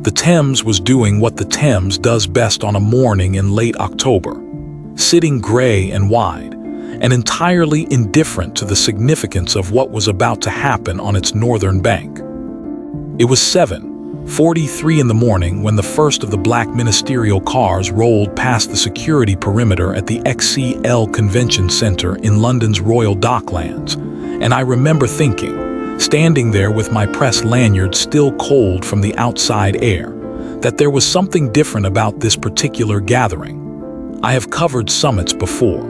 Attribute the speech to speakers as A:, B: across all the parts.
A: The Thames was doing what the Thames does best on a morning in late October, sitting gray and wide, and entirely indifferent to the significance of what was about to happen on its northern bank. It was 7:43 in the morning when the first of the black ministerial cars rolled past the security perimeter at the XCL Convention Centre in London's Royal Docklands, and I remember thinking, standing there with my press lanyard still cold from the outside air, that there was something different about this particular gathering. I have covered summits before.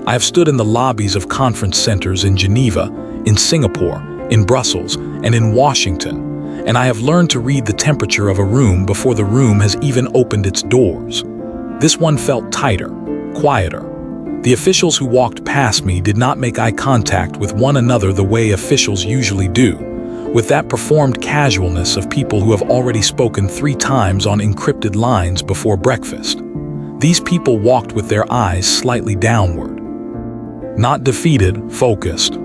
A: I have stood in the lobbies of conference centers in Geneva, in Singapore, in Brussels, and in Washington, and I have learned to read the temperature of a room before the room has even opened its doors. This one felt tighter, quieter. The officials who walked past me did not make eye contact with one another the way officials usually do, with that performed casualness of people who have already spoken 3 times on encrypted lines before breakfast. These people walked with their eyes slightly downward. Not defeated, focused.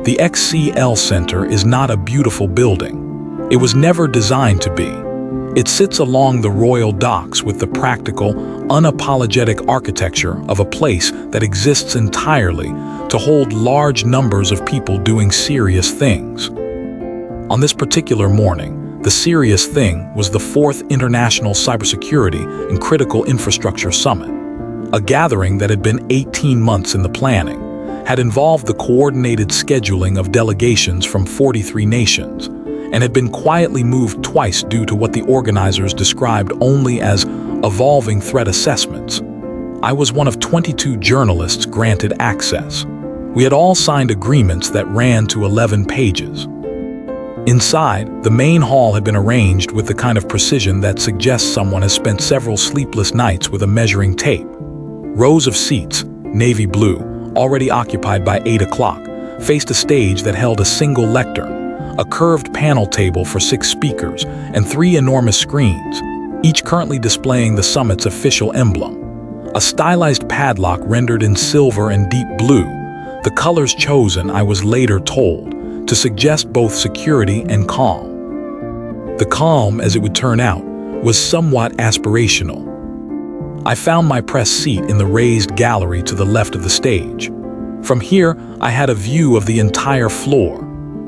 A: The XCL Center is not a beautiful building. It was never designed to be. It sits along the Royal Docks with the practical, unapologetic architecture of a place that exists entirely to hold large numbers of people doing serious things. On this particular morning, the serious thing was the 4th International Cybersecurity and Critical Infrastructure Summit, a gathering that had been 18 months in the planning, had involved the coordinated scheduling of delegations from 43 nations, and had been quietly moved twice due to what the organizers described only as evolving threat assessments. I was one of 22 journalists granted access. We had all signed agreements that ran to 11 pages. Inside, the main hall had been arranged with the kind of precision that suggests someone has spent several sleepless nights with a measuring tape. Rows of seats, navy blue, already occupied by 8 o'clock, faced a stage that held a single lectern, a curved panel table for 6 speakers, and 3 enormous screens, each currently displaying the summit's official emblem. A stylized padlock rendered in silver and deep blue, the colors chosen, I was later told, to suggest both security and calm. The calm, as it would turn out, was somewhat aspirational. I found my press seat in the raised gallery to the left of the stage. From here, I had a view of the entire floor.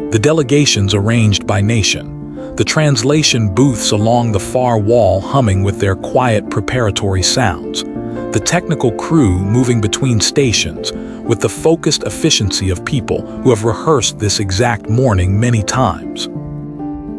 A: The delegations arranged by nation, the translation booths along the far wall humming with their quiet preparatory sounds, the technical crew moving between stations with the focused efficiency of people who have rehearsed this exact morning many times.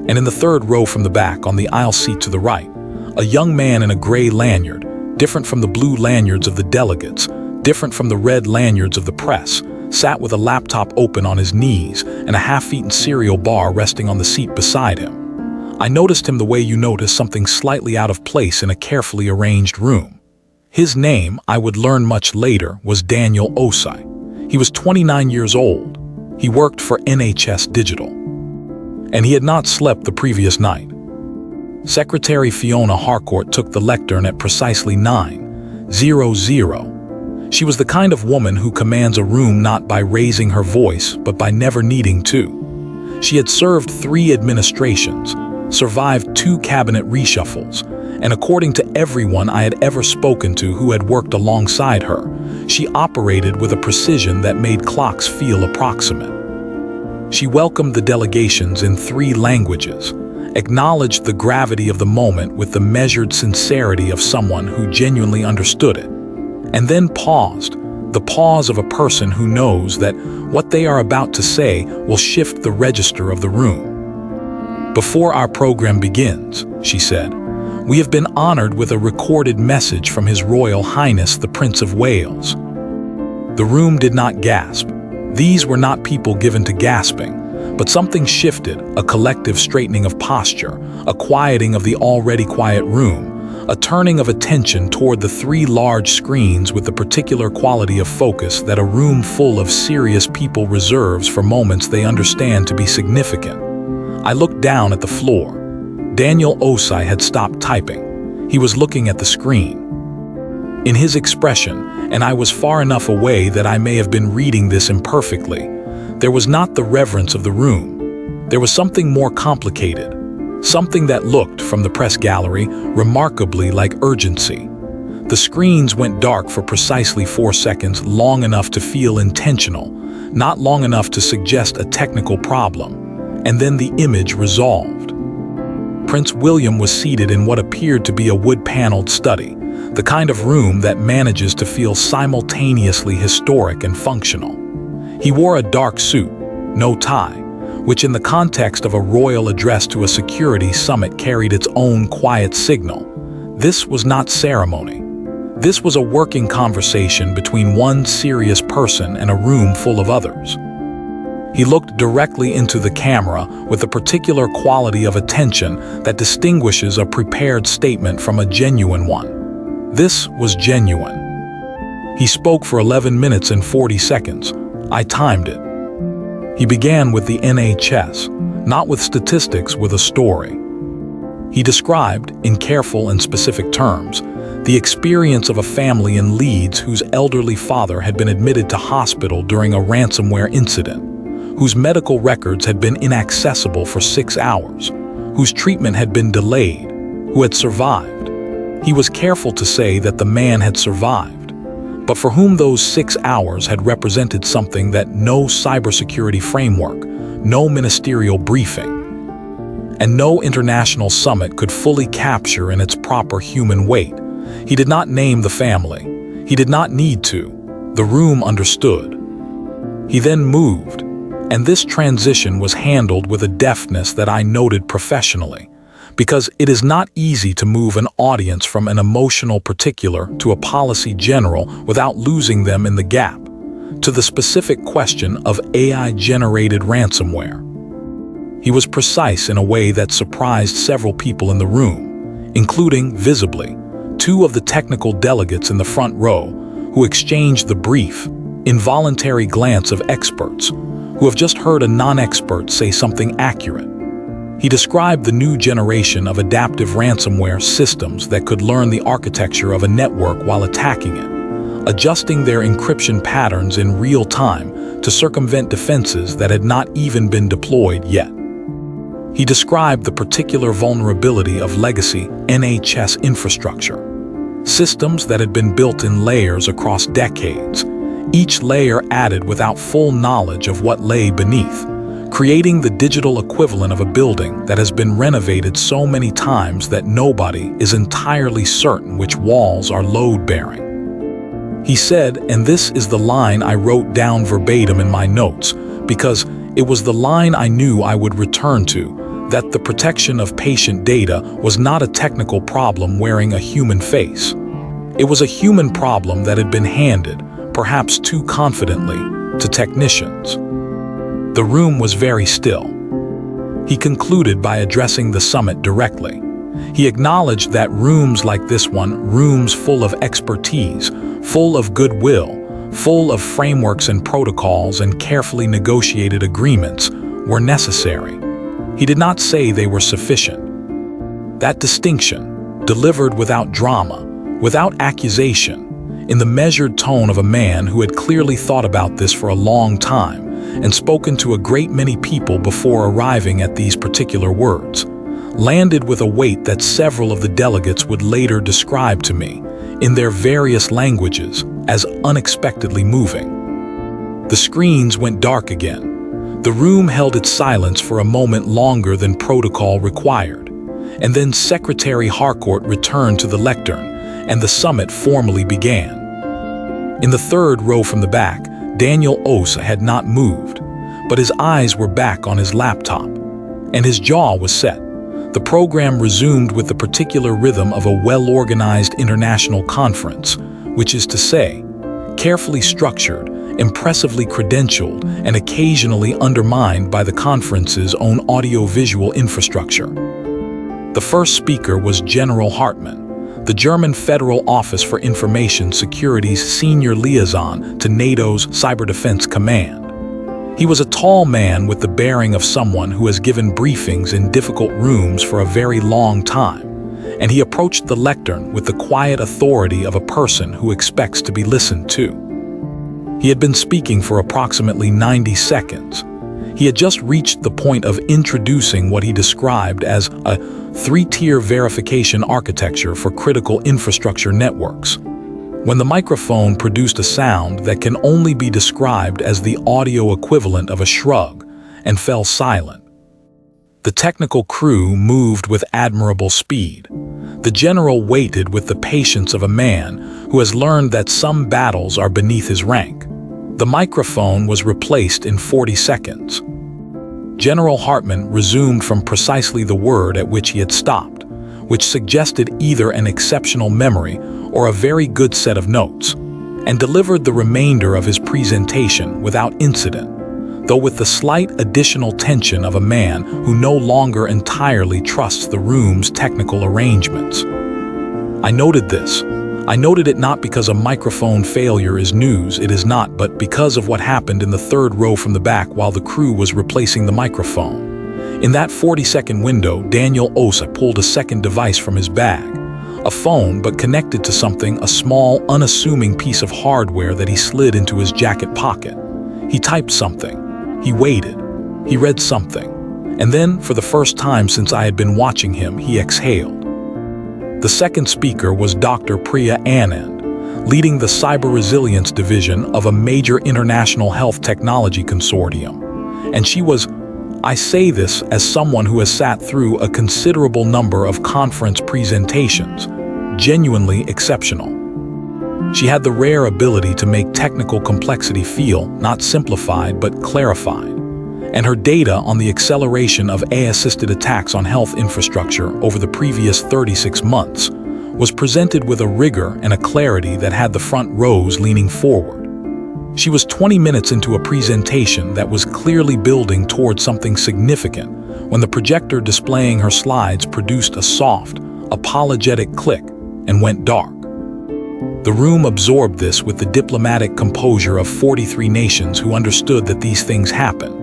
A: And in the 3rd row from the back, on the aisle seat to the right, a young man in a gray lanyard, different from the blue lanyards of the delegates, different from the red lanyards of the press, sat with a laptop open on his knees and a half-eaten cereal bar resting on the seat beside him. I noticed him the way you notice something slightly out of place in a carefully arranged room. His name, I would learn much later, was Daniel Osei. He was 29 years old. He worked for NHS Digital. And he had not slept the previous night. Secretary Fiona Harcourt took the lectern at precisely 9:00. She was the kind of woman who commands a room not by raising her voice, but by never needing to. She had served 3 administrations, survived 2 cabinet reshuffles, and according to everyone I had ever spoken to who had worked alongside her, she operated with a precision that made clocks feel approximate. She welcomed the delegations in 3 languages, acknowledged the gravity of the moment with the measured sincerity of someone who genuinely understood it, and then paused, the pause of a person who knows that what they are about to say will shift the register of the room. "Before our program begins," she said, "we have been honored with a recorded message from His Royal Highness the Prince of Wales." The room did not gasp. These were not people given to gasping, but something shifted, a collective straightening of posture, a quieting of the already quiet room, a turning of attention toward the 3 large screens with the particular quality of focus that a room full of serious people reserves for moments they understand to be significant. I looked down at the floor. Daniel Osei had stopped typing. He was looking at the screen. In his expression, and I was far enough away that I may have been reading this imperfectly, there was not the reverence of the room. There was something more complicated, something that looked, from the press gallery, remarkably like urgency. The screens went dark for precisely 4 seconds, long enough to feel intentional, not long enough to suggest a technical problem, and then the image resolved. Prince William was seated in what appeared to be a wood-paneled study, the kind of room that manages to feel simultaneously historic and functional. He wore a dark suit, no tie, which in the context of a royal address to a security summit carried its own quiet signal. This was not ceremony. This was a working conversation between one serious person and a room full of others. He looked directly into the camera with a particular quality of attention that distinguishes a prepared statement from a genuine one. This was genuine. He spoke for 11 minutes and 40 seconds. I timed it. He began with the NHS, not with statistics, with a story. He described, in careful and specific terms, the experience of a family in Leeds whose elderly father had been admitted to hospital during a ransomware incident, whose medical records had been inaccessible for 6 hours, whose treatment had been delayed, who had survived. He was careful to say that the man had survived, but for whom those 6 hours had represented something that no cybersecurity framework, no ministerial briefing, and no international summit could fully capture in its proper human weight. He did not name the family. He did not need to. The room understood. He then moved, and this transition was handled with a deftness that I noted professionally, because it is not easy to move an audience from an emotional particular to a policy general without losing them in the gap, to the specific question of AI-generated ransomware. He was precise in a way that surprised several people in the room, including, visibly, 2 of the technical delegates in the front row who exchanged the brief, involuntary glance of experts who have just heard a non-expert say something accurate. He described the new generation of adaptive ransomware systems that could learn the architecture of a network while attacking it, adjusting their encryption patterns in real time to circumvent defenses that had not even been deployed yet. He described the particular vulnerability of legacy NHS infrastructure, systems that had been built in layers across decades, each layer added without full knowledge of what lay beneath, creating the digital equivalent of a building that has been renovated so many times that nobody is entirely certain which walls are load-bearing. He said, and this is the line I wrote down verbatim in my notes, because it was the line I knew I would return to, that the protection of patient data was not a technical problem wearing a human face. It was a human problem that had been handed, perhaps too confidently, to technicians. The room was very still. He concluded by addressing the summit directly. He acknowledged that rooms like this one, rooms full of expertise, full of goodwill, full of frameworks and protocols and carefully negotiated agreements, were necessary. He did not say they were sufficient. That distinction, delivered without drama, without accusation, in the measured tone of a man who had clearly thought about this for a long time and spoken to a great many people before arriving at these particular words, landed with a weight that several of the delegates would later describe to me, in their various languages, as unexpectedly moving. The screens went dark again. The room held its silence for a moment longer than protocol required, and then Secretary Harcourt returned to the lectern, and the summit formally began. In the third row from the back, Daniel Osa had not moved, but his eyes were back on his laptop, and his jaw was set. The program resumed with the particular rhythm of a well-organized international conference, which is to say, carefully structured, impressively credentialed, and occasionally undermined by the conference's own audiovisual infrastructure. The first speaker was General Hartmann, the German Federal Office for Information Security's senior liaison to NATO's Cyber Defense Command. He was a tall man with the bearing of someone who has given briefings in difficult rooms for a very long time, and he approached the lectern with the quiet authority of a person who expects to be listened to. He had been speaking for approximately 90 seconds. He had just reached the point of introducing what he described as a three-tier verification architecture for critical infrastructure networks, when the microphone produced a sound that can only be described as the audio equivalent of a shrug and fell silent. The technical crew moved with admirable speed. The general waited with the patience of a man who has learned that some battles are beneath his rank. The microphone was replaced in 40 seconds. General Hartman resumed from precisely the word at which he had stopped, which suggested either an exceptional memory or a very good set of notes, and delivered the remainder of his presentation without incident, though with the slight additional tension of a man who no longer entirely trusts the room's technical arrangements. I noted this. I noted it not because a microphone failure is news, it is not, but because of what happened in the third row from the back while the crew was replacing the microphone. In that 40-second window, Daniel Osa pulled a second device from his bag. A phone, but connected to something, a small, unassuming piece of hardware that he slid into his jacket pocket. He typed something. He waited. He read something. And then, for the first time since I had been watching him, he exhaled. The second speaker was Dr. Priya Anand, leading the Cyber Resilience Division of a major international health technology consortium. And she was, I say this as someone who has sat through a considerable number of conference presentations, genuinely exceptional. She had the rare ability to make technical complexity feel not simplified but clarified. And her data on the acceleration of AI-assisted attacks on health infrastructure over the previous 36 months was presented with a rigor and a clarity that had the front rows leaning forward. She was 20 minutes into a presentation that was clearly building towards something significant when the projector displaying her slides produced a soft, apologetic click and went dark. The room absorbed this with the diplomatic composure of 43 nations who understood that these things happen.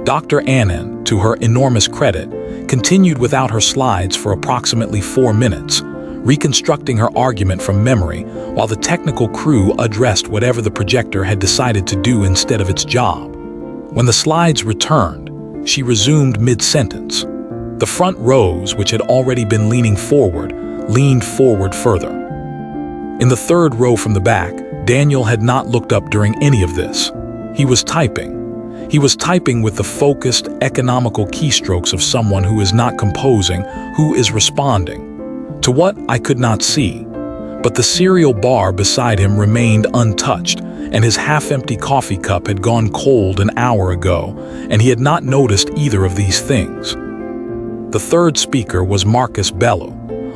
A: Dr. Anand, to her enormous credit, continued without her slides for approximately 4 minutes, reconstructing her argument from memory while the technical crew addressed whatever the projector had decided to do instead of its job. When the slides returned, she resumed mid-sentence. The front rows, which had already been leaning forward, leaned forward further. In the third row from the back, Daniel had not looked up during any of this. He was typing. He was typing with the focused, economical keystrokes of someone who is not composing, who is responding. To what, I could not see. But the cereal bar beside him remained untouched, and his half-empty coffee cup had gone cold an hour ago, and he had not noticed either of these things. The third speaker was Marcus Bellew,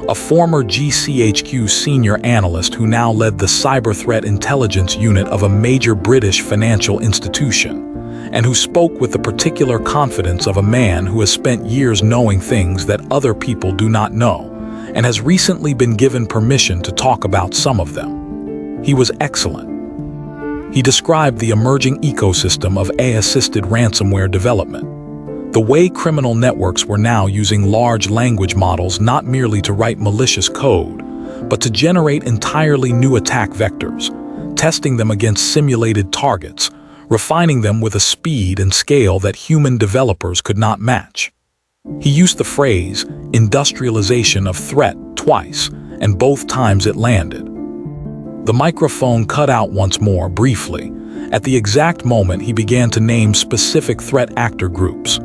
A: a former GCHQ senior analyst who now led the cyber threat intelligence unit of a major British financial institution, and who spoke with the particular confidence of a man who has spent years knowing things that other people do not know, and has recently been given permission to talk about some of them. He was excellent. He described the emerging ecosystem of AI-assisted ransomware development, the way criminal networks were now using large language models not merely to write malicious code, but to generate entirely new attack vectors, testing them against simulated targets, refining them with a speed and scale that human developers could not match. He used the phrase, industrialization of threat, twice, and both times it landed. The microphone cut out once more, briefly, at the exact moment he began to name specific threat actor groups.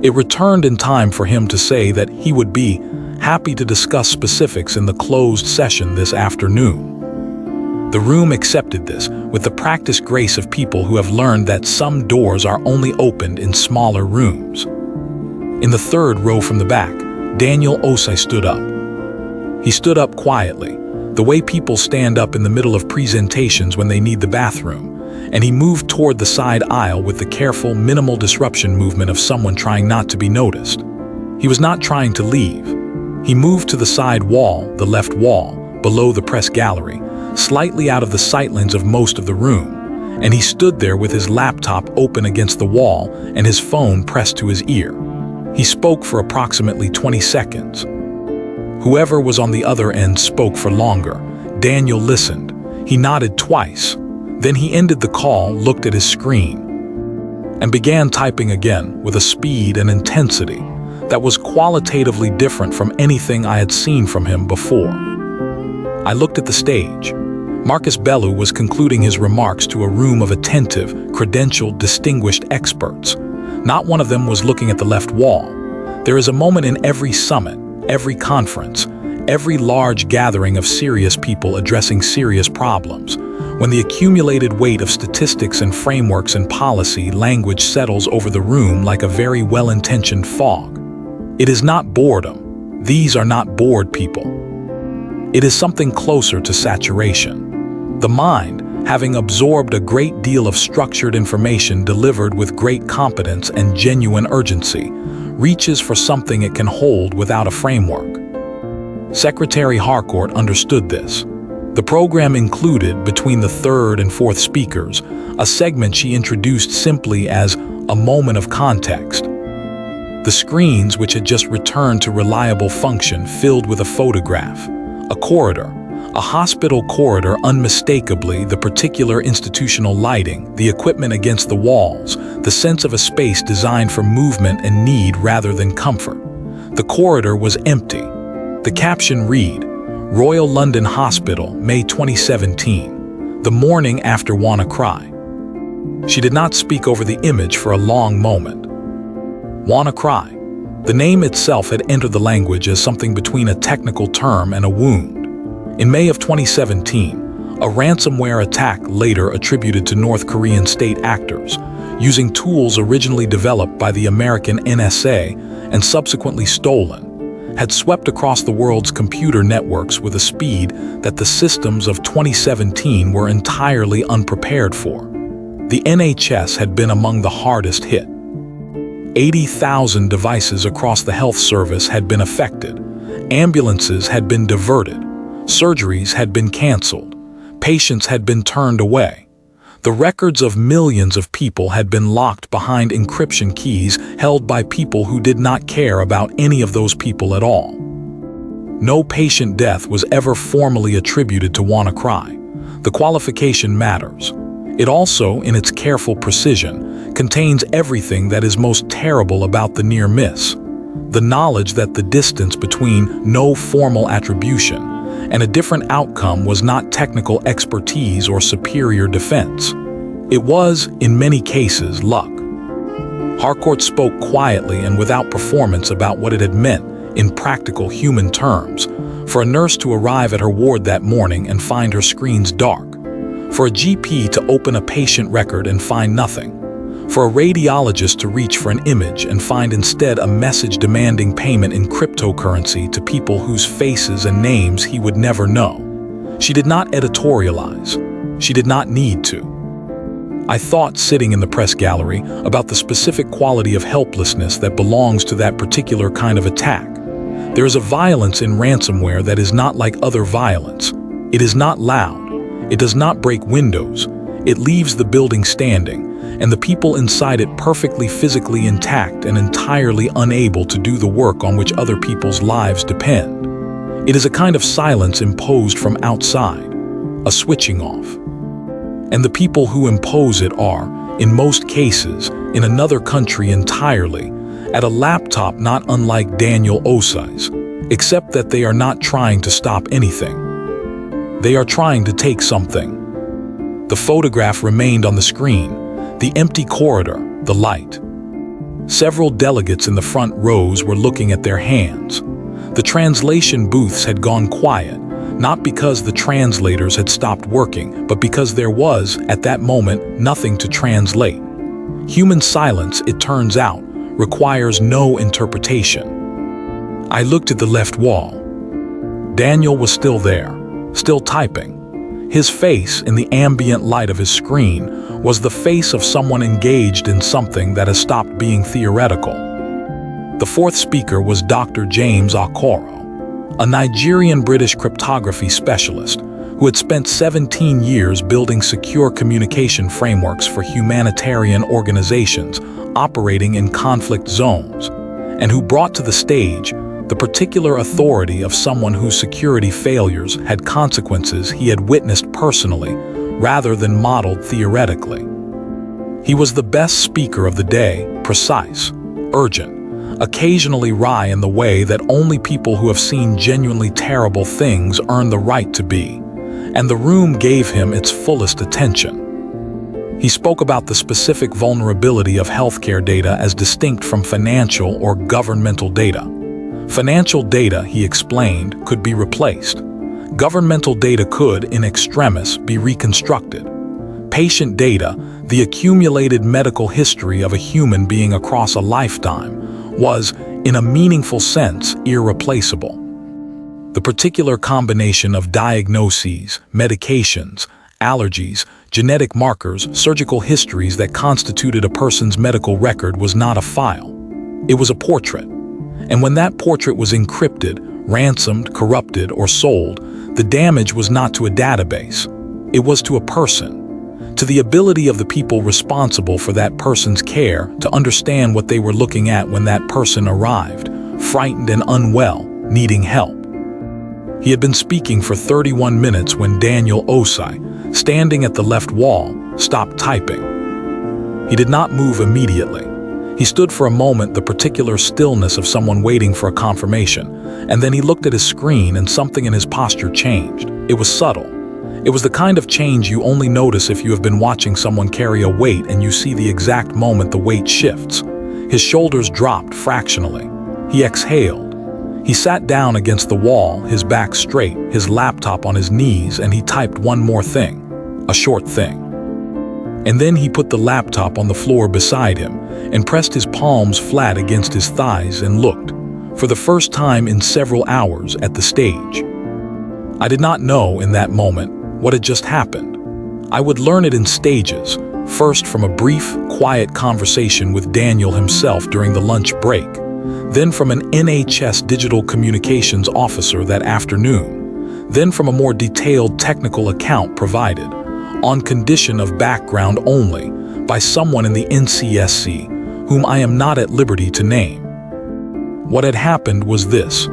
A: It returned in time for him to say that he would be happy to discuss specifics in the closed session this afternoon. The room accepted this with the practiced grace of people who have learned that some doors are only opened in smaller rooms. In the third row from the back, Daniel Osei stood up. He stood up quietly, the way people stand up in the middle of presentations when they need the bathroom, and he moved toward the side aisle with the careful, minimal disruption movement of someone trying not to be noticed. He was not trying to leave. He moved to the side wall, the left wall, below the press gallery, slightly out of the sightlines of most of the room, and he stood there with his laptop open against the wall and his phone pressed to his ear. He spoke for approximately 20 seconds. Whoever was on the other end spoke for longer. Daniel listened. He nodded twice. Then he ended the call, looked at his screen. and began typing again with a speed and intensity that was qualitatively different from anything I had seen from him before. I looked at the stage. Marcus Bellew was concluding his remarks to a room of attentive, credentialed, distinguished experts. Not one of them was looking at the left wall. There is a moment in every summit, every conference, every large gathering of serious people addressing serious problems, when the accumulated weight of statistics and frameworks and policy language settles over the room like a very well-intentioned fog. It is not boredom. These are not bored people. It is something closer to saturation. The mind, having absorbed a great deal of structured information delivered with great competence and genuine urgency, reaches for something it can hold without a framework. Secretary Harcourt understood this. The program included, between the third and fourth speakers, a segment she introduced simply as a moment of context. The screens, which had just returned to reliable function, filled with a photograph, a corridor, a hospital corridor, unmistakably the particular institutional lighting, the equipment against the walls, the sense of a space designed for movement and need rather than comfort. The corridor was empty. The caption read, Royal London Hospital, May 2017, the morning after WannaCry. She did not speak over the image for a long moment. WannaCry. The name itself had entered the language as something between a technical term and a wound. In May of 2017, a ransomware attack later attributed to North Korean state actors, using tools originally developed by the American NSA and subsequently stolen, had swept across the world's computer networks with a speed that the systems of 2017 were entirely unprepared for. The NHS had been among the hardest hit. 80,000 devices across the health service had been affected. Ambulances had been diverted. Surgeries had been canceled. Patients had been turned away. The records of millions of people had been locked behind encryption keys held by people who did not care about any of those people at all. No patient death was ever formally attributed to WannaCry. The qualification matters. It also, in its careful precision, contains everything that is most terrible about the near miss. The knowledge that the distance between no formal attribution and a different outcome was not technical expertise or superior defense. It was, in many cases, luck. Harcourt spoke quietly and without performance about what it had meant, in practical human terms, for a nurse to arrive at her ward that morning and find her screens dark, for a GP to open a patient record and find nothing, for a radiologist to reach for an image and find instead a message demanding payment in cryptocurrency to people whose faces and names he would never know. She did not editorialize. She did not need to. I thought, sitting in the press gallery, about the specific quality of helplessness that belongs to that particular kind of attack. There is a violence in ransomware that is not like other violence. It is not loud. It does not break windows. It leaves the building standing, and the people inside it perfectly physically intact and entirely unable to do the work on which other people's lives depend. It is a kind of silence imposed from outside, a switching off. And the people who impose it are, in most cases, in another country entirely, at a laptop not unlike Daniel Osai's, except that they are not trying to stop anything. They are trying to take something. The photograph remained on the screen, the empty corridor, the light. Several delegates in the front rows were looking at their hands. The translation booths had gone quiet, not because the translators had stopped working, but because there was, at that moment, nothing to translate. Human silence, it turns out, requires no interpretation. I looked at the left wall. Daniel was still there, still typing. His face, in the ambient light of his screen, was the face of someone engaged in something that has stopped being theoretical. The fourth speaker was Dr. James Okoro, a Nigerian-British cryptography specialist who had spent 17 years building secure communication frameworks for humanitarian organizations operating in conflict zones, and who brought to the stage the particular authority of someone whose security failures had consequences he had witnessed personally rather than modeled theoretically. He was the best speaker of the day, precise, urgent, occasionally wry in the way that only people who have seen genuinely terrible things earn the right to be, and the room gave him its fullest attention. He spoke about the specific vulnerability of healthcare data as distinct from financial or governmental data. Financial data, he explained, could be replaced. Governmental data could, in extremis, be reconstructed. Patient data, the accumulated medical history of a human being across a lifetime, was, in a meaningful sense, irreplaceable. The particular combination of diagnoses, medications, allergies, genetic markers, surgical histories that constituted a person's medical record was not a file. It was a portrait. And when that portrait was encrypted, ransomed, corrupted, or sold, the damage was not to a database. It was to a person, to the ability of the people responsible for that person's care to understand what they were looking at when that person arrived, frightened and unwell, needing help. He had been speaking for 31 minutes when Daniel Osei, standing at the left wall, stopped typing. He did not move immediately. He stood for a moment, the particular stillness of someone waiting for a confirmation, and then he looked at his screen and something in his posture changed. It was subtle. It was the kind of change you only notice if you have been watching someone carry a weight and you see the exact moment the weight shifts. His shoulders dropped fractionally. He exhaled. He sat down against the wall, his back straight, his laptop on his knees, and he typed one more thing, a short thing. And then he put the laptop on the floor beside him and pressed his palms flat against his thighs and looked, for the first time in several hours, at the stage. I did not know in that moment what had just happened. I would learn it in stages, first from a brief, quiet conversation with Daniel himself during the lunch break, then from an NHS digital communications officer that afternoon, then from a more detailed technical account provided, on condition of background only, by someone in the NCSC, whom I am not at liberty to name. What had happened was this.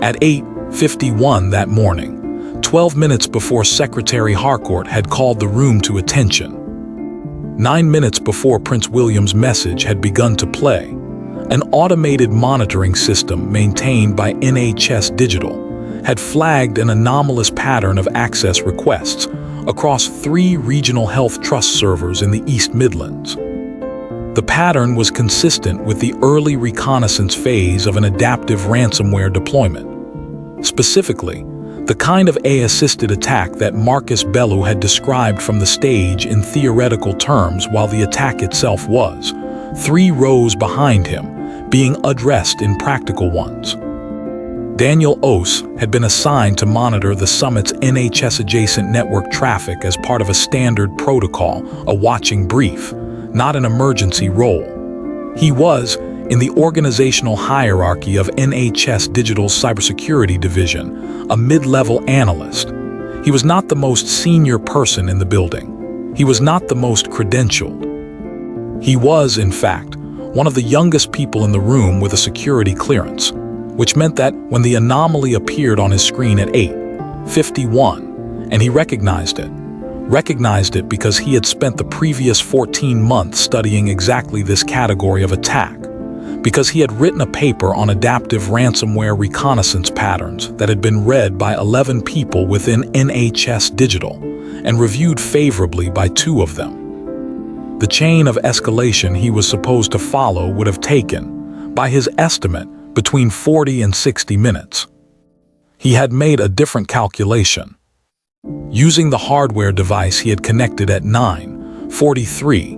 A: At 8:51 that morning, 12 minutes before Secretary Harcourt had called the room to attention, 9 minutes before Prince William's message had begun to play, an automated monitoring system maintained by NHS Digital had flagged an anomalous pattern of access requests across 3 regional health trust servers in the East Midlands. The pattern was consistent with the early reconnaissance phase of an adaptive ransomware deployment. Specifically, the kind of AI-assisted attack that Marcus Bellew had described from the stage in theoretical terms, while the attack itself was 3 rows behind him, being addressed in practical ones. Daniel Osei had been assigned to monitor the summit's NHS-adjacent network traffic as part of a standard protocol, a watching brief, not an emergency role. He was, in the organizational hierarchy of NHS Digital's cybersecurity division, a mid-level analyst. He was not the most senior person in the building. He was not the most credentialed. He was, in fact, one of the youngest people in the room with a security clearance, which meant that when the anomaly appeared on his screen at 8:51, and he recognized it because he had spent the previous 14 months studying exactly this category of attack, because he had written a paper on adaptive ransomware reconnaissance patterns that had been read by 11 people within NHS Digital and reviewed favorably by 2 of them. The chain of escalation he was supposed to follow would have taken, by his estimate, between 40 and 60 minutes. He had made a different calculation. Using the hardware device he had connected at 9:43,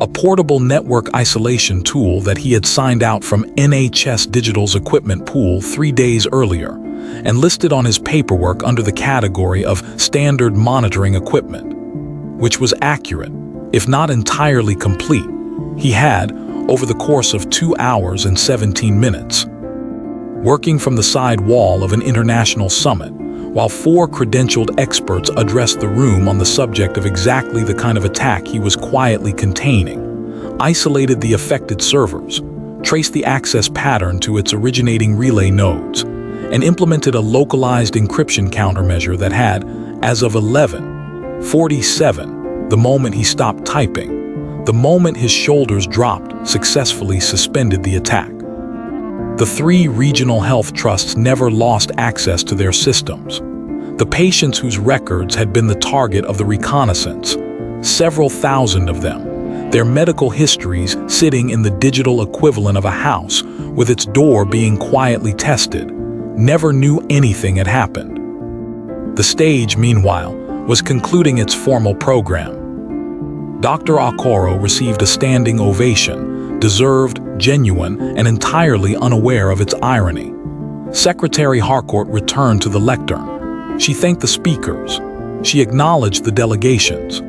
A: a portable network isolation tool that he had signed out from NHS Digital's equipment pool 3 days earlier, and listed on his paperwork under the category of standard monitoring equipment, which was accurate, if not entirely complete. He had, over the course of 2 hours and 17 minutes, working from the side wall of an international summit, while 4 credentialed experts addressed the room on the subject of exactly the kind of attack he was quietly containing, isolated the affected servers, traced the access pattern to its originating relay nodes, and implemented a localized encryption countermeasure that had, as of 11:47, the moment he stopped typing, The moment his shoulders dropped, successfully suspended the attack. The 3 regional health trusts never lost access to their systems. The patients whose records had been the target of the reconnaissance, several thousand of them, their medical histories sitting in the digital equivalent of a house with its door being quietly tested, never knew anything had happened. The stage, meanwhile, was concluding its formal program. Dr. Okoro received a standing ovation, deserved, genuine, and entirely unaware of its irony. Secretary Harcourt returned to the lectern. She thanked the speakers. She acknowledged the delegations.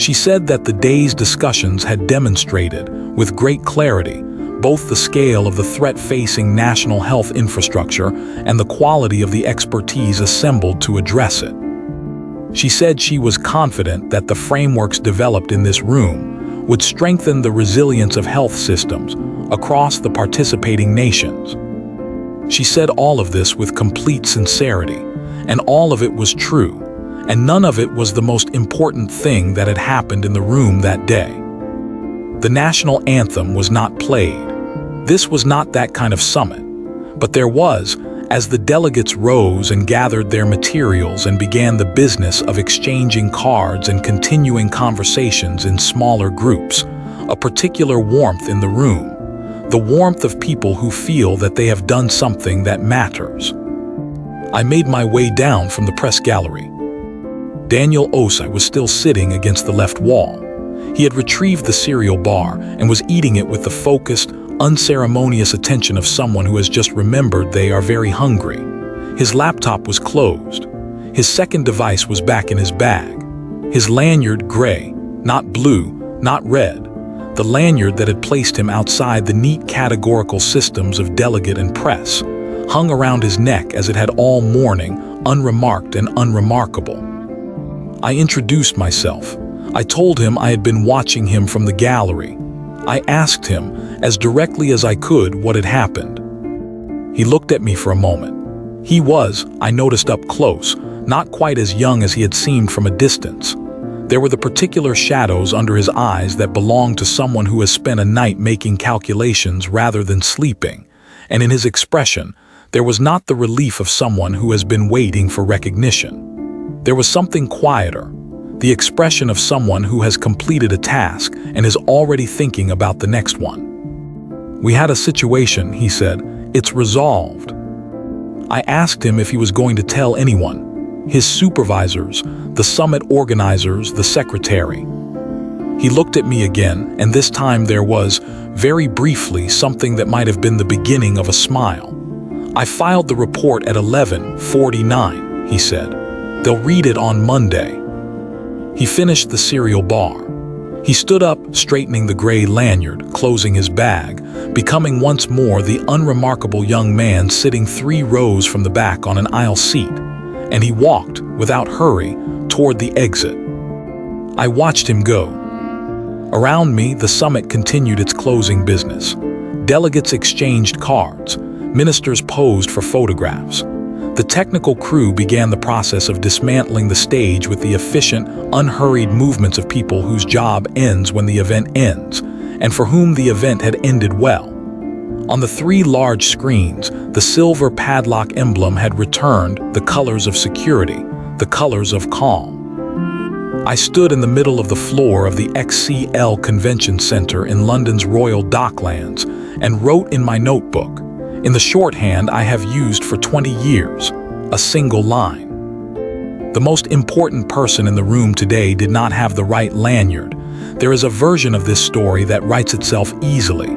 A: She said that the day's discussions had demonstrated, with great clarity, both the scale of the threat facing national health infrastructure and the quality of the expertise assembled to address it. She said she was confident that the frameworks developed in this room would strengthen the resilience of health systems across the participating nations. She said all of this with complete sincerity, and all of it was true, and none of it was the most important thing that had happened in the room that day. The national anthem was not played. This was not that kind of summit, but there was, as the delegates rose and gathered their materials and began the business of exchanging cards and continuing conversations in smaller groups, a particular warmth in the room, the warmth of people who feel that they have done something that matters. I made my way down from the press gallery. Daniel Osei was still sitting against the left wall. He had retrieved the cereal bar and was eating it with the focused, unceremonious attention of someone who has just remembered they are very hungry. His laptop was closed. His second device was back in his bag. His lanyard gray, not blue, not red. The lanyard that had placed him outside the neat categorical systems of delegate and press, hung around his neck as it had all morning, unremarked and unremarkable. I introduced myself. I told him I had been watching him from the gallery. I asked him, as directly as I could, what had happened. He looked at me for a moment. He was, I noticed up close, not quite as young as he had seemed from a distance. There were the particular shadows under his eyes that belonged to someone who has spent a night making calculations rather than sleeping, and in his expression, there was not the relief of someone who has been waiting for recognition. There was something quieter, the expression of someone who has completed a task and is already thinking about the next one. "We had a situation," he said. "It's resolved." I asked him if he was going to tell anyone, his supervisors, the summit organizers, the secretary. He looked at me again, and this time there was, very briefly, something that might have been the beginning of a smile. "I filed the report at 11:49, he said. "They'll read it on Monday." He finished the cereal bar. He stood up, straightening the gray lanyard, closing his bag, becoming once more the unremarkable young man sitting 3 rows from the back on an aisle seat, and he walked, without hurry, toward the exit. I watched him go. Around me, the summit continued its closing business. Delegates exchanged cards. Ministers posed for photographs. The technical crew began the process of dismantling the stage with the efficient, unhurried movements of people whose job ends when the event ends, and for whom the event had ended well. On the 3 large screens, the silver padlock emblem had returned the colors of security, the colors of calm. I stood in the middle of the floor of the XCL Convention Centre in London's Royal Docklands and wrote in my notebook, in the shorthand I have used for 20 years, a single line. The most important person in the room today did not have the right lanyard. There is a version of this story that writes itself easily.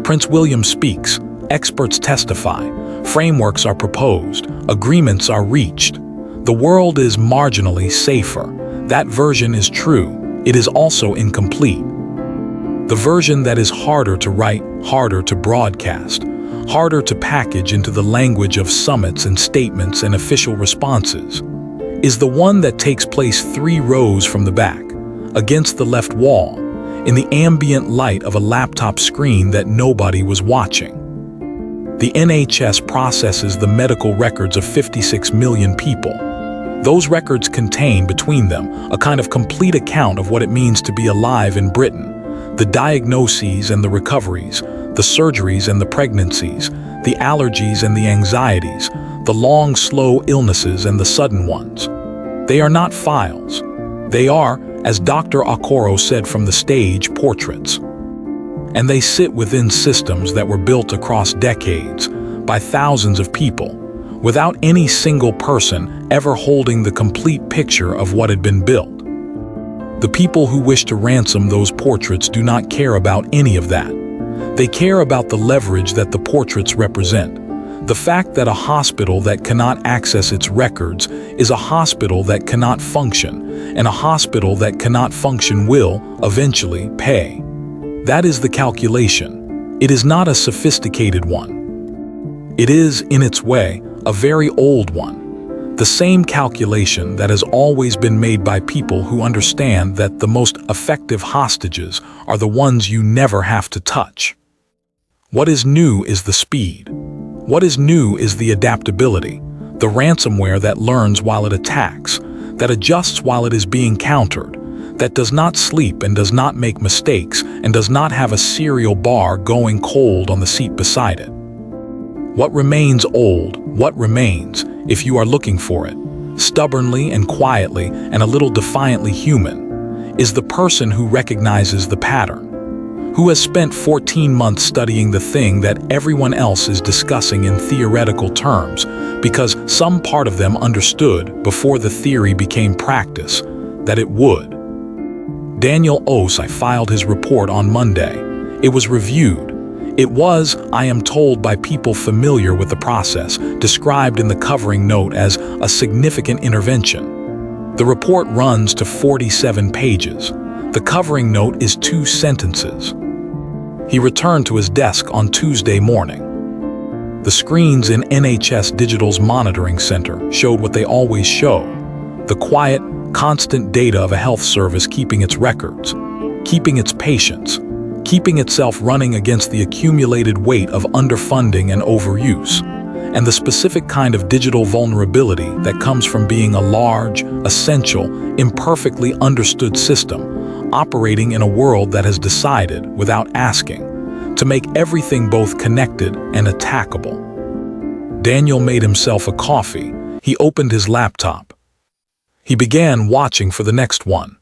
A: Prince William speaks, experts testify, frameworks are proposed, agreements are reached. The world is marginally safer. That version is true. It is also incomplete. The version that is harder to write, harder to broadcast, harder to package into the language of summits and statements and official responses, is the one that takes place 3 rows from the back, against the left wall, in the ambient light of a laptop screen that nobody was watching. The NHS processes the medical records of 56 million people. Those records contain, between them, a kind of complete account of what it means to be alive in Britain, The diagnoses and the recoveries, the surgeries and the pregnancies, the allergies and the anxieties, the long, slow illnesses and the sudden ones. They are not files. They are, as Dr. Okoro said from the stage, portraits. And they sit within systems that were built across decades by thousands of people, without any single person ever holding the complete picture of what had been built. The people who wish to ransom those portraits do not care about any of that. They care about the leverage that the portraits represent. The fact that a hospital that cannot access its records is a hospital that cannot function, and a hospital that cannot function will, eventually, pay. That is the calculation. It is not a sophisticated one. It is, in its way, a very old one. The same calculation that has always been made by people who understand that the most effective hostages are the ones you never have to touch. What is new is the speed. What is new is the adaptability, the ransomware that learns while it attacks, that adjusts while it is being countered, that does not sleep and does not make mistakes and does not have a cereal bar going cold on the seat beside it. What remains old, what remains, if you are looking for it, stubbornly and quietly and a little defiantly human, is the person who recognizes the pattern, who has spent 14 months studying the thing that everyone else is discussing in theoretical terms because some part of them understood before the theory became practice that it would. Daniel Osei filed his report on Monday. It was reviewed. It was, I am told by people familiar with the process, described in the covering note as a significant intervention. The report runs to 47 pages. The covering note is 2 sentences. He returned to his desk on Tuesday morning. The screens in NHS Digital's monitoring center showed what they always show: the quiet, constant data of a health service keeping its records, keeping its patients, keeping itself running against the accumulated weight of underfunding and overuse, and the specific kind of digital vulnerability that comes from being a large, essential, imperfectly understood system operating in a world that has decided, without asking, to make everything both connected and attackable. Daniel made himself a coffee. He opened his laptop. He began watching for the next one.